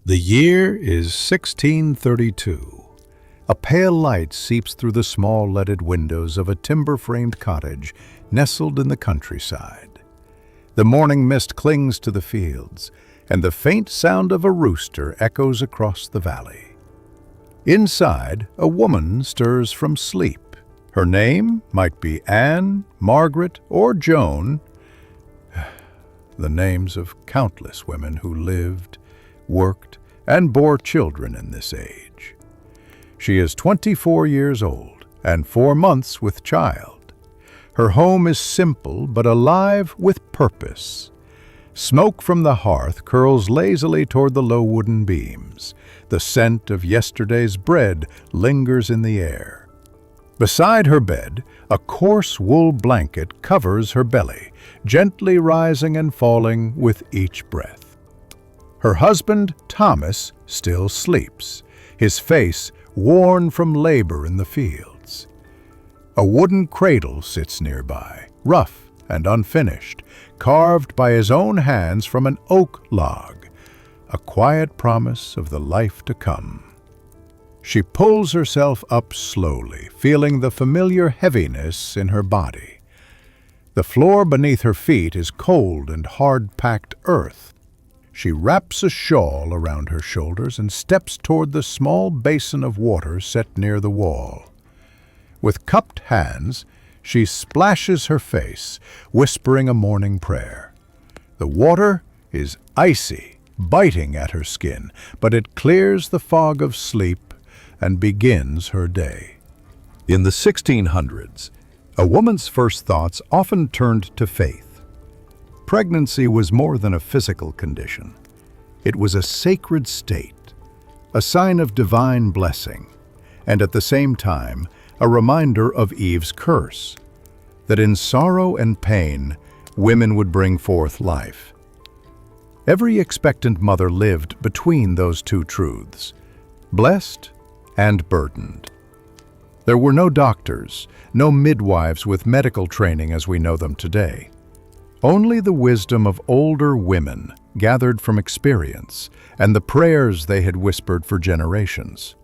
The year is 1632. A pale light seeps through the small leaded windows of a timber-framed cottage nestled in the countryside. The morning mist clings to the fields, and the faint sound of a rooster echoes across the valley. Inside, a woman stirs from sleep. Her name might be Anne, Margaret, or Joan, the names of countless women who lived, worked, and bore children in this age. She is 24 years old and 4 months with child. Her home is simple but alive with purpose. Smoke from the hearth curls lazily toward the low wooden beams. The scent of yesterday's bread lingers in the air. Beside her bed, a coarse wool blanket covers her belly, gently rising and falling with each breath. Her husband, Thomas, still sleeps, his face worn from labor in the fields. A wooden cradle sits nearby, rough and unfinished, carved by his own hands from an oak log, a quiet promise of the life to come. She pulls herself up slowly, feeling the familiar heaviness in her body. The floor beneath her feet is cold and hard-packed earth. She wraps a shawl around her shoulders and steps toward the small basin of water set near the wall. With cupped hands, she splashes her face, whispering a morning prayer. The water is icy, biting at her skin, but it clears the fog of sleep and begins her day. In the 1600s, a woman's first thoughts often turned to faith. Pregnancy was more than a physical condition. It was a sacred state, a sign of divine blessing, and at the same time, a reminder of Eve's curse, that in sorrow and pain, women would bring forth life. Every expectant mother lived between those two truths, blessed and burdened. There were no doctors, no midwives with medical training as we know them today. Only the wisdom of older women gathered from experience and the prayers they had whispered for generations.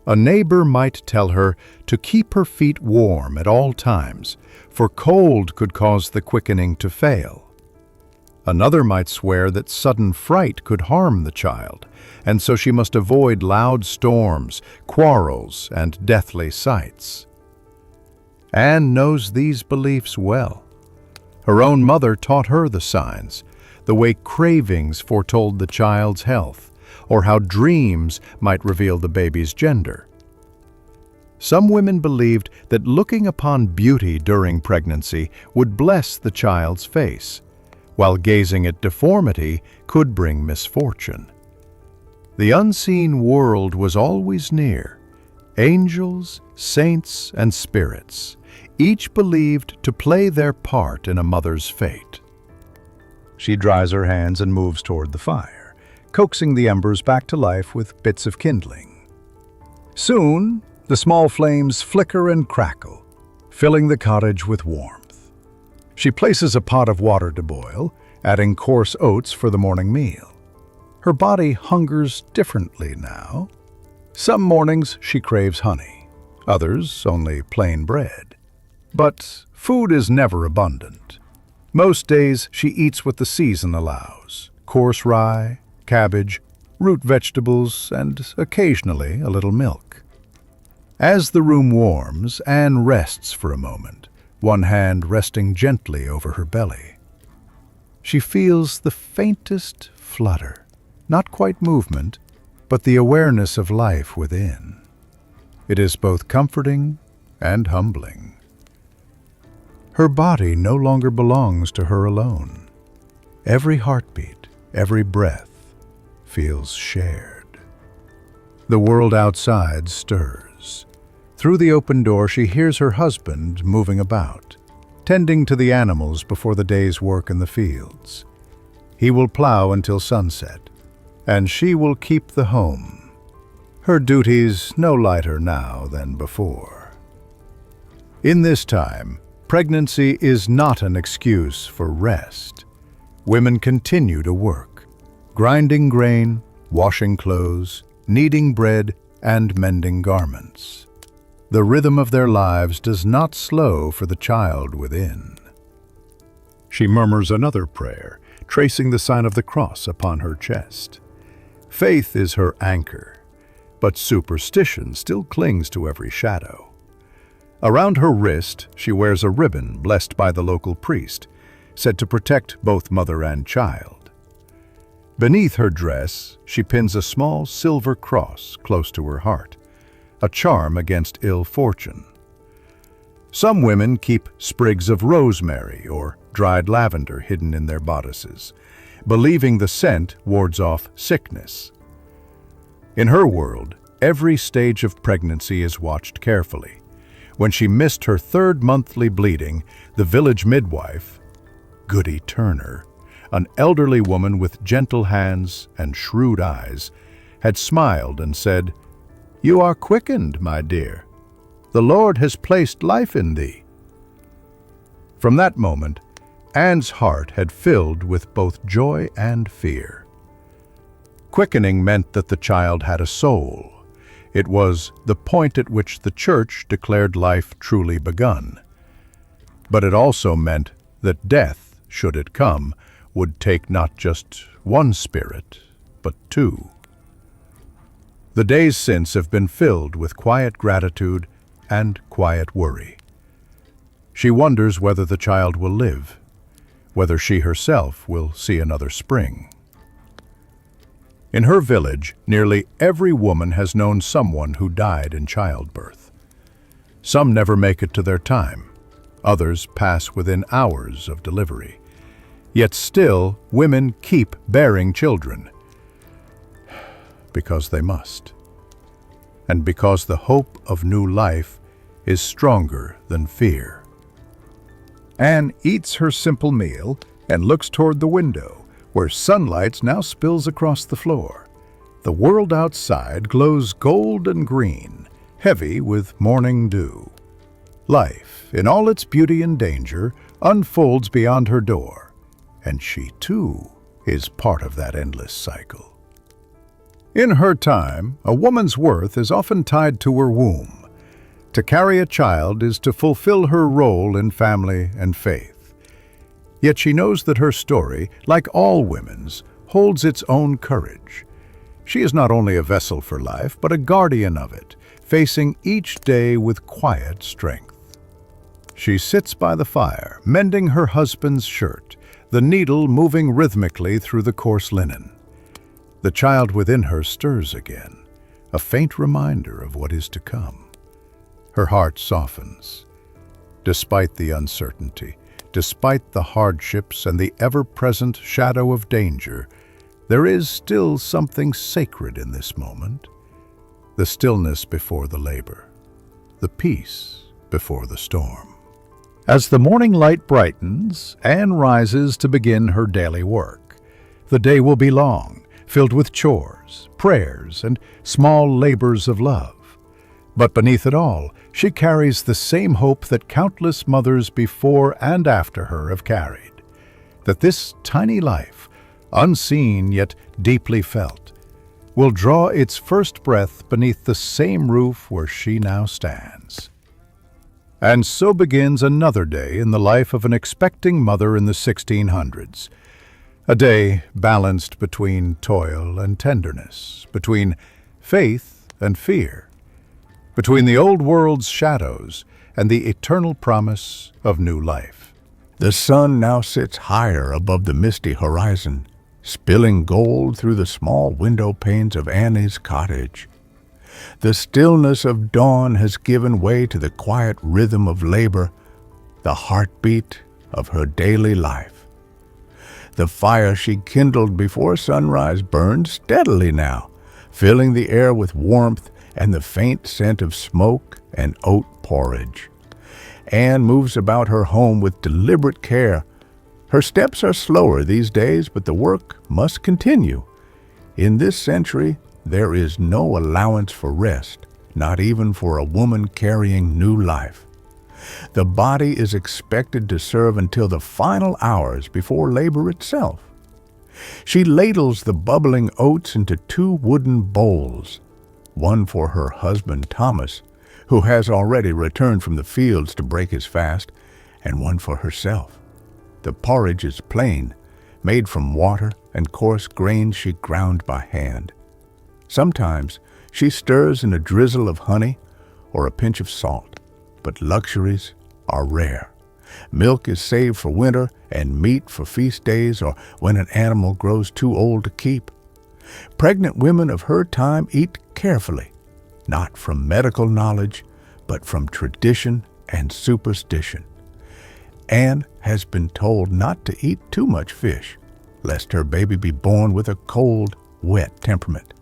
A neighbor might tell her to keep her feet warm at all times, for cold could cause the quickening to fail. Another might swear that sudden fright could harm the child, and so she must avoid loud storms, quarrels, and deathly sights. Anne knows these beliefs well. Her own mother taught her the signs, the way cravings foretold the child's health, or how dreams might reveal the baby's gender. Some women believed that looking upon beauty during pregnancy would bless the child's face, while gazing at deformity could bring misfortune. The unseen world was always near. Angels, saints, and spirits, each believed to play their part in a mother's fate. She dries her hands and moves toward the fire, coaxing the embers back to life with bits of kindling. Soon, the small flames flicker and crackle, filling the cottage with warmth. She places a pot of water to boil, adding coarse oats for the morning meal. Her body hungers differently now. Some mornings she craves honey, others only plain bread. But food is never abundant. Most days she eats what the season allows: coarse rye, cabbage, root vegetables, and occasionally a little milk. As the room warms, Anne rests for a moment, one hand resting gently over her belly. She feels the faintest flutter, not quite movement, but the awareness of life within. It is both comforting and humbling. Her body no longer belongs to her alone. Every heartbeat, every breath feels shared. The world outside stirs. Through the open door, she hears her husband moving about, tending to the animals before the day's work in the fields. He will plow until sunset, and she will keep the home. Her duties no lighter now than before. In this time, pregnancy is not an excuse for rest. Women continue to work, grinding grain, washing clothes, kneading bread, and mending garments. The rhythm of their lives does not slow for the child within. She murmurs another prayer, tracing the sign of the cross upon her chest. Faith is her anchor, but superstition still clings to every shadow. Around her wrist, she wears a ribbon blessed by the local priest, said to protect both mother and child. Beneath her dress, she pins a small silver cross close to her heart, a charm against ill fortune. Some women keep sprigs of rosemary or dried lavender hidden in their bodices, believing the scent wards off sickness. In her world, every stage of pregnancy is watched carefully. When she missed her third monthly bleeding, the village midwife, Goody Turner, an elderly woman with gentle hands and shrewd eyes, had smiled and said, "You are quickened, my dear. The Lord has placed life in thee." From that moment, Anne's heart had filled with both joy and fear. Quickening meant that the child had a soul. It was the point at which the church declared life truly begun. But it also meant that death, should it come, would take not just one spirit, but two. The days since have been filled with quiet gratitude and quiet worry. She wonders whether the child will live, whether she herself will see another spring. In her village, nearly every woman has known someone who died in childbirth. Some never make it to their time. Others pass within hours of delivery. Yet still, women keep bearing children. Because they must. And because the hope of new life is stronger than fear. Anne eats her simple meal and looks toward the window, where sunlight now spills across the floor. The world outside glows gold and green, heavy with morning dew. Life, in all its beauty and danger, unfolds beyond her door, and she, too, is part of that endless cycle. In her time, a woman's worth is often tied to her womb. To carry a child is to fulfill her role in family and faith. Yet she knows that her story, like all women's, holds its own courage. She is not only a vessel for life, but a guardian of it, facing each day with quiet strength. She sits by the fire, mending her husband's shirt, the needle moving rhythmically through the coarse linen. The child within her stirs again, a faint reminder of what is to come. Her heart softens. Despite the uncertainty, despite the hardships and the ever-present shadow of danger, there is still something sacred in this moment. The stillness before the labor, the peace before the storm. As the morning light brightens, Anne rises to begin her daily work. The day will be long, filled with chores, prayers, and small labors of love. But beneath it all, she carries the same hope that countless mothers before and after her have carried, that this tiny life, unseen yet deeply felt, will draw its first breath beneath the same roof where she now stands. And so begins another day in the life of an expecting mother in the 1600s, a day balanced between toil and tenderness, between faith and fear, between the old world's shadows and the eternal promise of new life. The sun now sits higher above the misty horizon, spilling gold through the small window panes of Annie's cottage. The stillness of dawn has given way to the quiet rhythm of labor, the heartbeat of her daily life. The fire she kindled before sunrise burns steadily now, filling the air with warmth and the faint scent of smoke and oat porridge. Anne moves about her home with deliberate care. Her steps are slower these days, but the work must continue. In this century, there is no allowance for rest, not even for a woman carrying new life. The body is expected to serve until the final hours before labor itself. She ladles the bubbling oats into 2 wooden bowls, one for her husband Thomas, who has already returned from the fields to break his fast, and one for herself. The porridge is plain, made from water and coarse grains she ground by hand. Sometimes she stirs in a drizzle of honey or a pinch of salt, but luxuries are rare. Milk is saved for winter and meat for feast days or when an animal grows too old to keep. Pregnant women of her time eat carefully, not from medical knowledge, but from tradition and superstition. Anne has been told not to eat too much fish, lest her baby be born with a cold, wet temperament.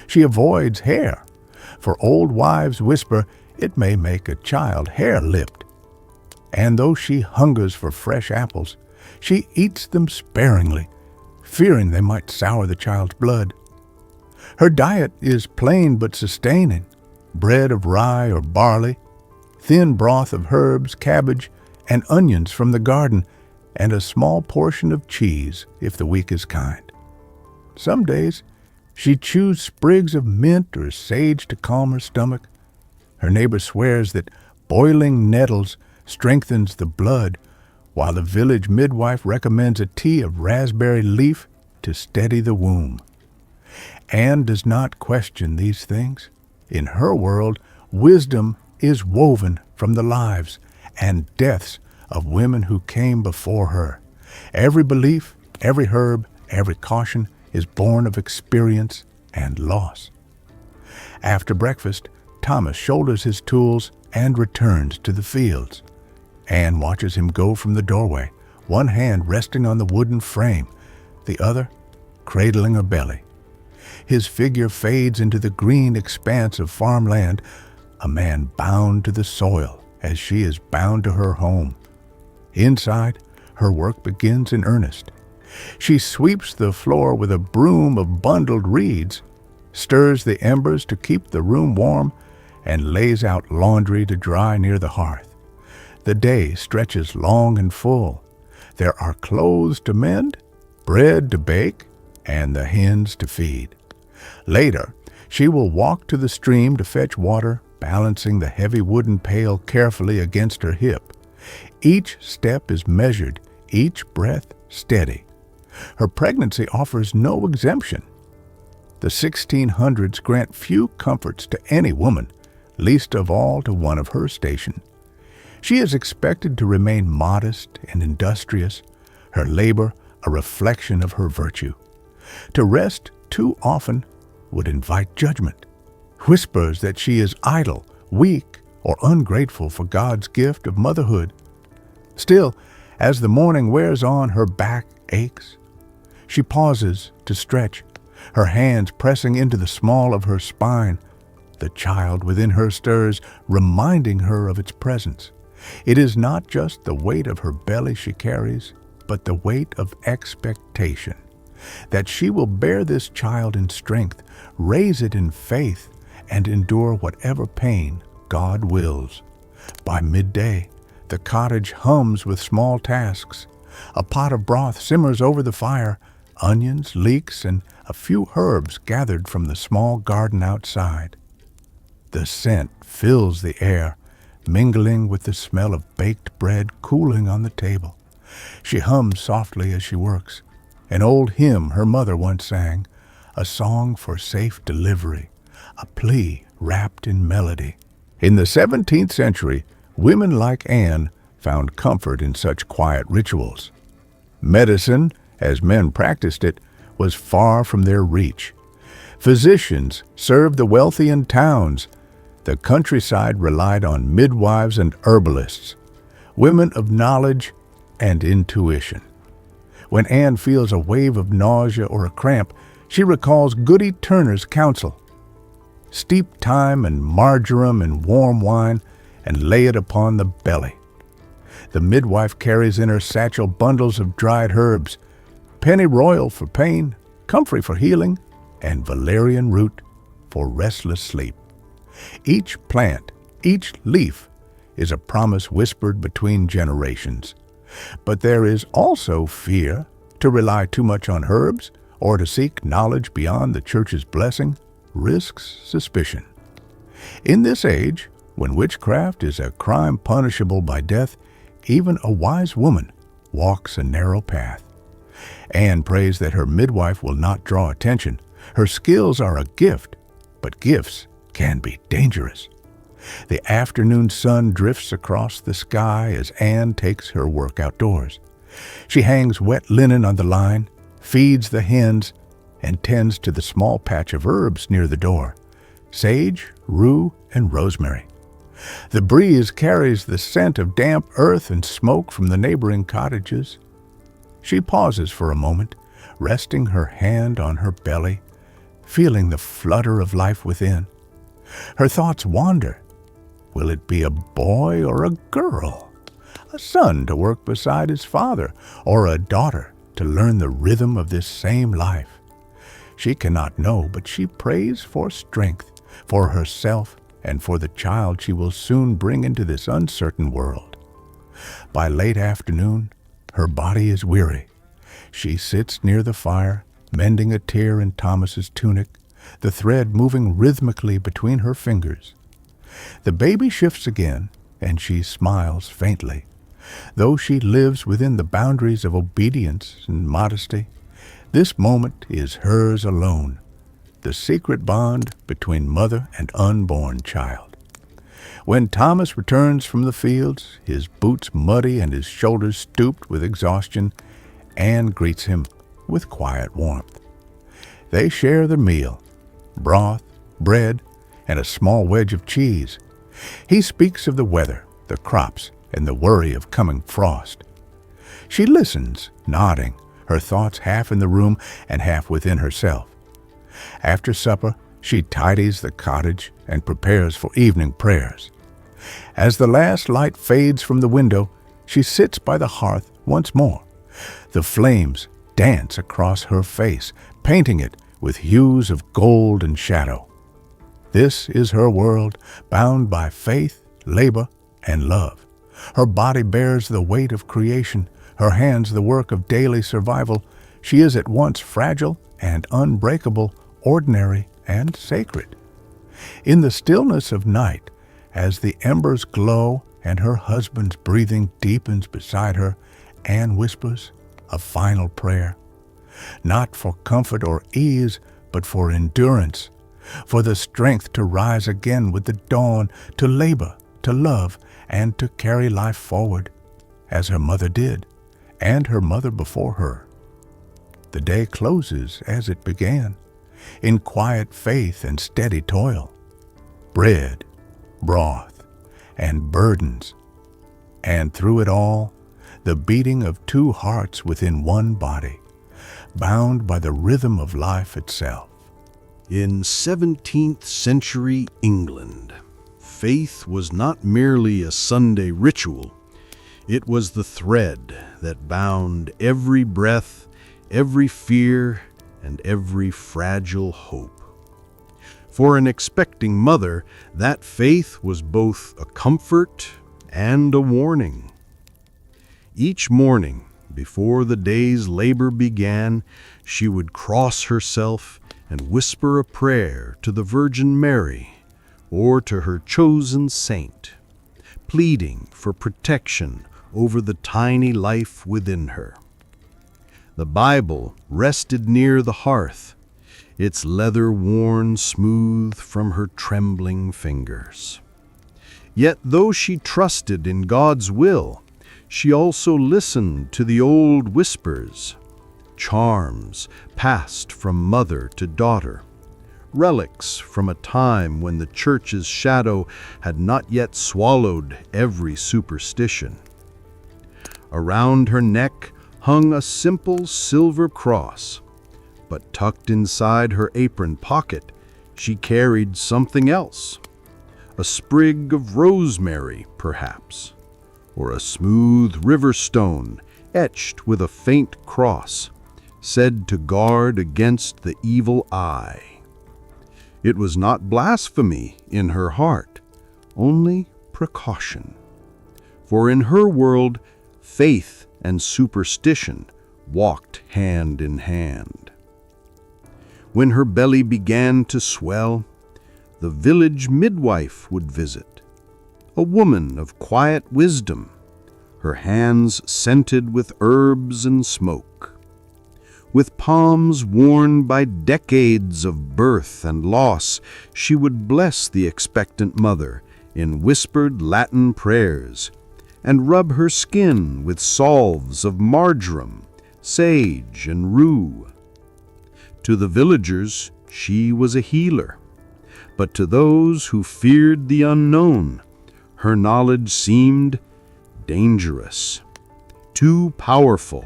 She avoids hair, for old wives whisper it may make a child hare-lipped. And though she hungers for fresh apples, she eats them sparingly, fearing they might sour the child's blood. Her diet is plain but sustaining: bread of rye or barley, thin broth of herbs, cabbage, and onions from the garden, and a small portion of cheese if the week is kind. Some days she chews sprigs of mint or sage to calm her stomach. Her neighbor swears that boiling nettles strengthens the blood, while the village midwife recommends a tea of raspberry leaf to steady the womb. Anne does not question these things. In her world, wisdom is woven from the lives and deaths of women who came before her. Every belief, every herb, every caution is born of experience and loss. After breakfast, Thomas shoulders his tools and returns to the fields. Anne watches him go from the doorway, one hand resting on the wooden frame, the other cradling her belly. His figure fades into the green expanse of farmland, a man bound to the soil as she is bound to her home. Inside, her work begins in earnest. She sweeps the floor with a broom of bundled reeds, stirs the embers to keep the room warm, and lays out laundry to dry near the hearth. The day stretches long and full. There are clothes to mend, bread to bake, and the hens to feed. Later, she will walk to the stream to fetch water, balancing the heavy wooden pail carefully against her hip. Each step is measured, each breath steady. Her pregnancy offers no exemption. The 1600s grant few comforts to any woman, least of all to one of her station. She is expected to remain modest and industrious, her labor a reflection of her virtue. To rest too often would invite judgment, whispers that she is idle, weak, or ungrateful for God's gift of motherhood. Still, as the morning wears on, her back aches. She pauses to stretch, her hands pressing into the small of her spine. The child within her stirs, reminding her of its presence. It is not just the weight of her belly she carries, but the weight of expectation, that she will bear this child in strength, raise it in faith, and endure whatever pain God wills. By midday, the cottage hums with small tasks. A pot of broth simmers over the fire, onions, leeks, and a few herbs gathered from the small garden outside. The scent fills the air, mingling with the smell of baked bread cooling on the table. She hums softly as she works, an old hymn her mother once sang, a song for safe delivery, a plea wrapped in melody. In the 17th century, women like Anne found comfort in such quiet rituals. Medicine, as men practiced it, was far from their reach. Physicians served the wealthy in towns. The countryside relied on midwives and herbalists, women of knowledge and intuition. When Anne feels a wave of nausea or a cramp, she recalls Goody Turner's counsel. Steep thyme and marjoram in warm wine and lay it upon the belly. The midwife carries in her satchel bundles of dried herbs, pennyroyal for pain, comfrey for healing, and valerian root for restless sleep. Each plant, each leaf, is a promise whispered between generations. But there is also fear To rely too much on herbs or to seek knowledge beyond the church's blessing risks suspicion. In this age, when witchcraft is a crime punishable by death, even a wise woman walks a narrow path. Anne prays that her midwife will not draw attention. Her skills are a gift, but gifts can be dangerous. The afternoon sun drifts across the sky as Anne takes her work outdoors. She hangs wet linen on the line, feeds the hens, and tends to the small patch of herbs near the door: sage, rue, and rosemary. The breeze carries the scent of damp earth and smoke from the neighboring cottages. She pauses for a moment, resting her hand on her belly, feeling the flutter of life within. Her thoughts wander. Will it be a boy or a girl? A son to work beside his father, or a daughter to learn the rhythm of this same life? She cannot know, but she prays for strength, for herself, and for the child she will soon bring into this uncertain world. By late afternoon, her body is weary. She sits near the fire, mending a tear in Thomas's tunic, the thread moving rhythmically between her fingers. The baby shifts again, and she smiles faintly. Though she lives within the boundaries of obedience and modesty, this moment is hers alone, the secret bond between mother and unborn child. When Thomas returns from the fields, his boots muddy and his shoulders stooped with exhaustion, Anne greets him with quiet warmth. They share the meal: broth, bread, and a small wedge of cheese. He speaks of the weather, the crops, and the worry of coming frost. She listens, nodding, her thoughts half in the room and half within herself. After supper, she tidies the cottage and prepares for evening prayers. As the last light fades from the window, she sits by the hearth once more. The flames dance across her face, painting it with hues of gold and shadow. This is her world, bound by faith, labor, and love. Her body bears the weight of creation, her hands the work of daily survival. She is at once fragile and unbreakable, ordinary and sacred. In the stillness of night, as the embers glow and her husband's breathing deepens beside her, Anne whispers a final prayer, not for comfort or ease, but for endurance, for the strength to rise again with the dawn, to labor, to love, and to carry life forward, as her mother did, and her mother before her. The day closes as it began, in quiet faith and steady toil. Bread, broth, and burdens, and through it all, the beating of two hearts within one body, bound by the rhythm of life itself. In 17th century England, faith was not merely a Sunday ritual. It was the thread that bound every breath, every fear, and every fragile hope. For an expecting mother, that faith was both a comfort and a warning. Each morning, before the day's labor began, she would cross herself and whisper a prayer to the Virgin Mary or to her chosen saint, pleading for protection over the tiny life within her. The Bible rested near the hearth, its leather worn smooth from her trembling fingers. Yet though she trusted in God's will, she also listened to the old whispers, charms passed from mother to daughter, relics from a time when the church's shadow had not yet swallowed every superstition. Around her neck hung a simple silver cross, but tucked inside her apron pocket, she carried something else, a sprig of rosemary, perhaps, or a smooth river stone etched with a faint cross, said to guard against the evil eye. It was not blasphemy in her heart, only precaution. For in her world, faith and superstition walked hand in hand. When her belly began to swell, the village midwife would visit, a woman of quiet wisdom, her hands scented with herbs and smoke. With palms worn by decades of birth and loss, she would bless the expectant mother in whispered Latin prayers and rub her skin with salves of marjoram, sage, and rue. To the villagers, she was a healer, but to those who feared the unknown, her knowledge seemed dangerous, too powerful,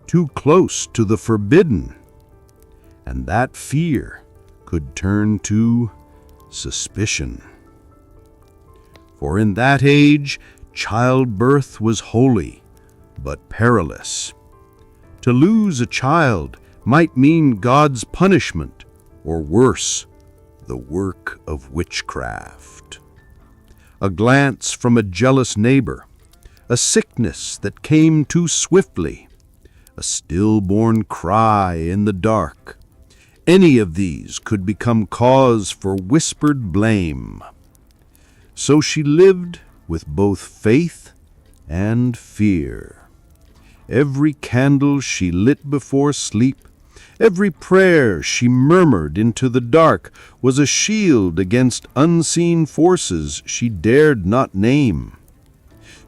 too close to the forbidden. And that fear could turn to suspicion. For in that age, childbirth was holy, but perilous. To lose a child might mean God's punishment, or worse, the work of witchcraft. A glance from a jealous neighbor, a sickness that came too swiftly, a stillborn cry in the dark. Any of these could become cause for whispered blame. So she lived with both faith and fear. Every candle she lit before sleep, every prayer she murmured into the dark was a shield against unseen forces she dared not name.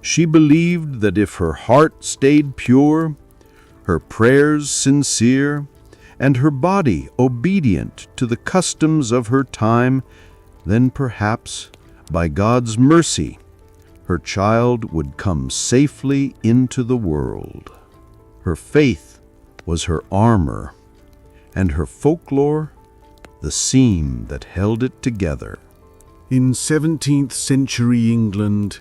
She believed that if her heart stayed pure, her prayers sincere, and her body obedient to the customs of her time, then perhaps, by God's mercy, her child would come safely into the world. Her faith was her armor, and her folklore the seam that held it together. In 17th century England,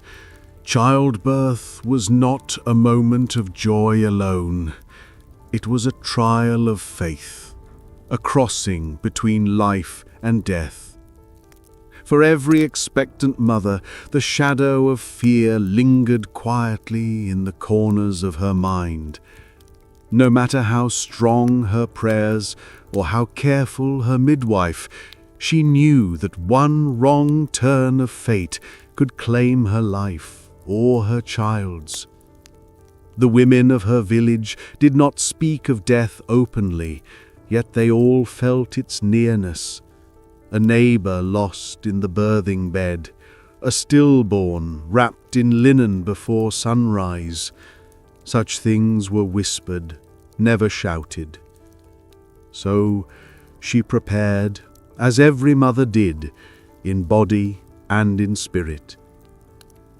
childbirth was not a moment of joy alone. It was a trial of faith, a crossing between life and death. For every expectant mother, the shadow of fear lingered quietly in the corners of her mind. No matter how strong her prayers or how careful her midwife, she knew that one wrong turn of fate could claim her life or her child's. The women of her village did not speak of death openly, yet they all felt its nearness. A neighbor lost in the birthing bed, a stillborn wrapped in linen before sunrise. Such things were whispered, never shouted. So she prepared, as every mother did, in body and in spirit.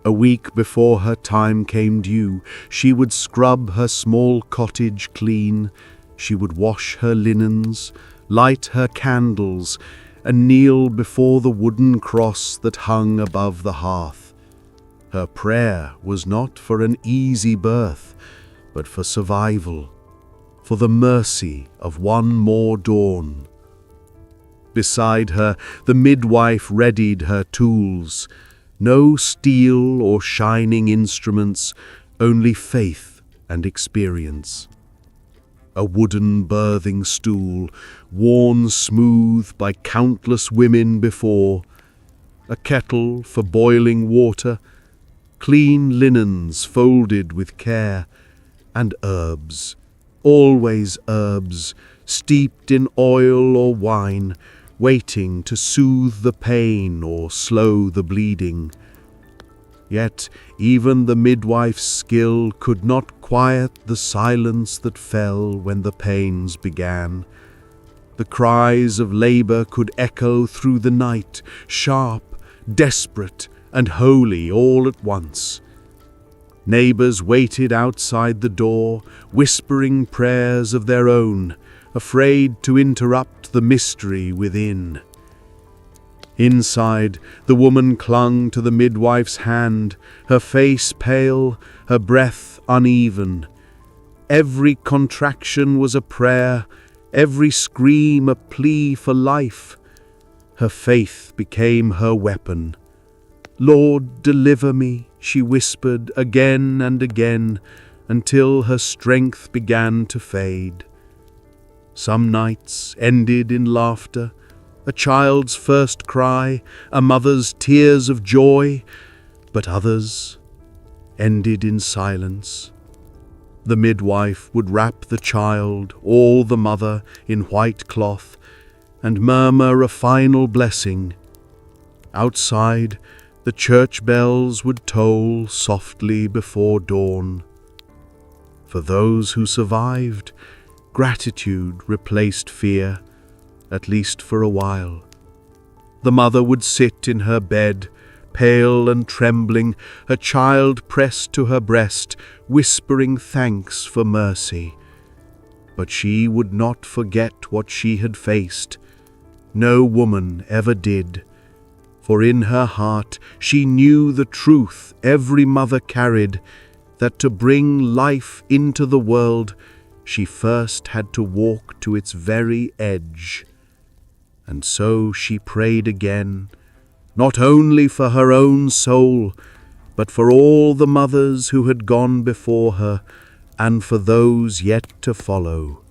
A week before her time came due, she would scrub her small cottage clean, she would wash her linens, light her candles, and kneel before the wooden cross that hung above the hearth. Her prayer was not for an easy birth, but for survival, for the mercy of one more dawn. Beside her, the midwife readied her tools. No steel or shining instruments, only faith and experience. A wooden birthing stool, worn smooth by countless women before, a kettle for boiling water, clean linens folded with care, and herbs, always herbs, steeped in oil or wine, waiting to soothe the pain or slow the bleeding. Yet even the midwife's skill could not quiet the silence that fell when the pains began. The cries of labor could echo through the night, sharp, desperate, and holy all at once. Neighbors waited outside the door, whispering prayers of their own, afraid to interrupt the mystery within. Inside, the woman clung to the midwife's hand, her face pale, her breath uneven. Every contraction was a prayer, every scream a plea for life. Her faith became her weapon. "Lord, deliver me," she whispered again and again, until her strength began to fade. Some nights ended in laughter, a child's first cry, a mother's tears of joy, but others ended in silence. The midwife would wrap the child, or the mother, in white cloth, and murmur a final blessing. Outside, the church bells would toll softly before dawn. For those who survived, gratitude replaced fear, at least for a while. The mother would sit in her bed, pale and trembling, her child pressed to her breast, whispering thanks for mercy. But she would not forget what she had faced. No woman ever did, for in her heart she knew the truth every mother carried, that to bring life into the world, she first had to walk to its very edge. And so she prayed again, not only for her own soul, but for all the mothers who had gone before her, and for those yet to follow.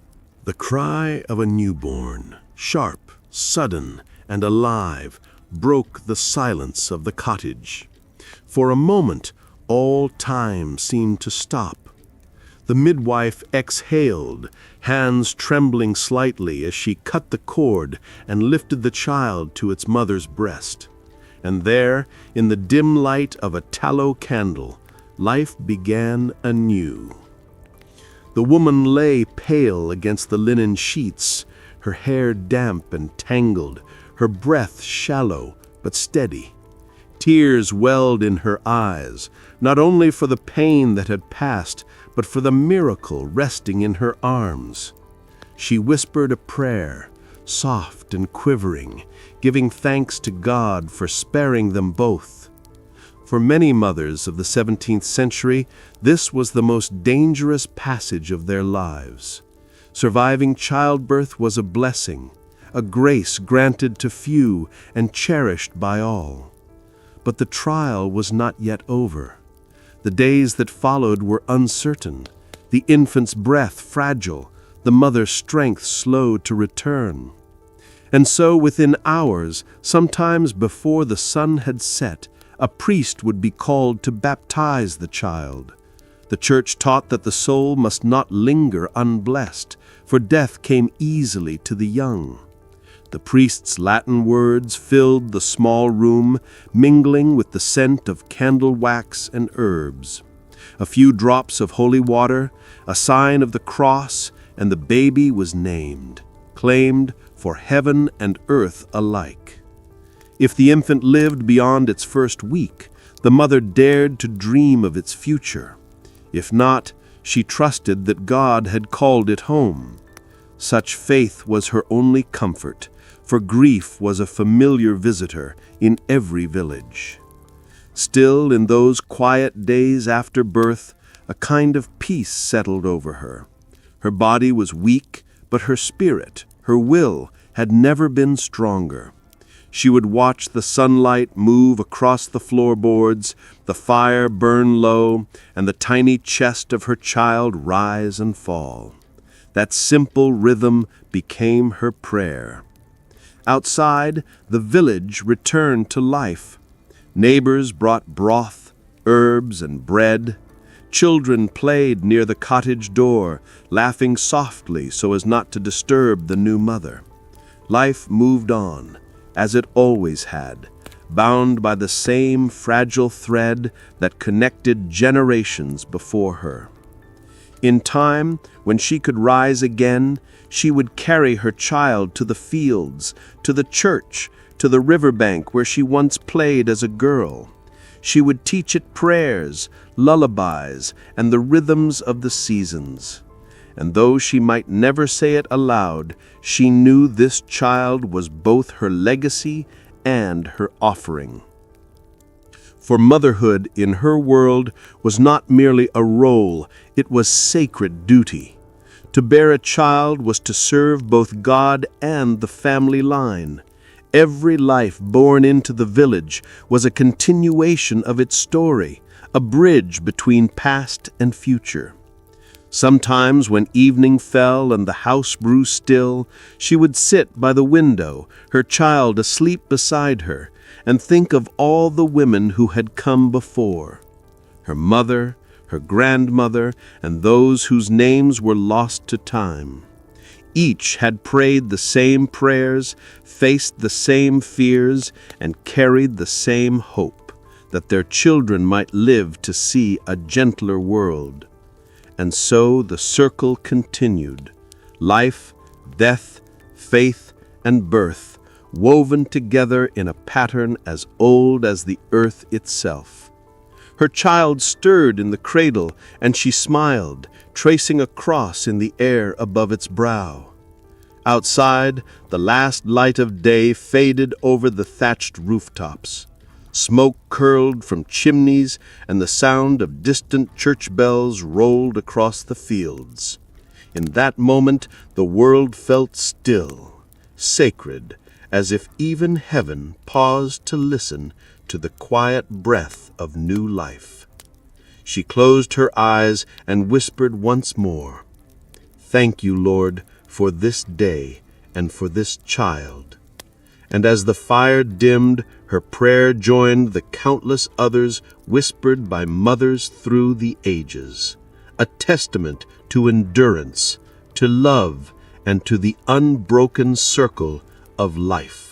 The cry of a newborn, sharp, sudden, and alive, broke the silence of the cottage. For a moment, all time seemed to stop. The midwife exhaled, hands trembling slightly as she cut the cord and lifted the child to its mother's breast. And there, in the dim light of a tallow candle, life began anew. The woman lay pale against the linen sheets, her hair damp and tangled, her breath shallow but steady. Tears welled in her eyes, not only for the pain that had passed, but for the miracle resting in her arms. She whispered a prayer, soft and quivering, giving thanks to God for sparing them both. For many mothers of the 17th century, this was the most dangerous passage of their lives. Surviving childbirth was a blessing, a grace granted to few and cherished by all. But the trial was not yet over. The days that followed were uncertain, the infant's breath fragile, the mother's strength slow to return. And so within hours, sometimes before the sun had set, a priest would be called to baptize the child. The church taught that the soul must not linger unblessed, for death came easily to the young. The priest's Latin words filled the small room, mingling with the scent of candle wax and herbs. A few drops of holy water, a sign of the cross, and the baby was named, claimed for heaven and earth alike. If the infant lived beyond its first week, the mother dared to dream of its future. If not, she trusted that God had called it home. Such faith was her only comfort, for grief was a familiar visitor in every village. Still, in those quiet days after birth, a kind of peace settled over her. Her body was weak, but her spirit, her will, had never been stronger. She would watch the sunlight move across the floorboards, the fire burn low, and the tiny chest of her child rise and fall. That simple rhythm became her prayer. Outside, the village returned to life. Neighbors brought broth, herbs, and bread. Children played near the cottage door, laughing softly so as not to disturb the new mother. Life moved on, as it always had, bound by the same fragile thread that connected generations before her. In time, when she could rise again, she would carry her child to the fields, to the church, to the riverbank where she once played as a girl. She would teach it prayers, lullabies, and the rhythms of the seasons. And though she might never say it aloud, she knew this child was both her legacy and her offering. For motherhood in her world was not merely a role, it was sacred duty. To bear a child was to serve both God and the family line. Every life born into the village was a continuation of its story, a bridge between past and future. Sometimes when evening fell and the house grew still, she would sit by the window, her child asleep beside her, and think of all the women who had come before. Her mother, her grandmother, and those whose names were lost to time. Each had prayed the same prayers, faced the same fears, and carried the same hope, that their children might live to see a gentler world. And so the circle continued, life, death, faith, and birth, woven together in a pattern as old as the earth itself. Her child stirred in the cradle, and she smiled, tracing a cross in the air above its brow. Outside, the last light of day faded over the thatched rooftops. Smoke curled from chimneys, and the sound of distant church bells rolled across the fields. In that moment, the world felt still, sacred, as if even heaven paused to listen to the quiet breath of new life. She closed her eyes and whispered once more, "Thank you, Lord, for this day and for this child." And as the fire dimmed, her prayer joined the countless others whispered by mothers through the ages, a testament to endurance, to love, and to the unbroken circle of life.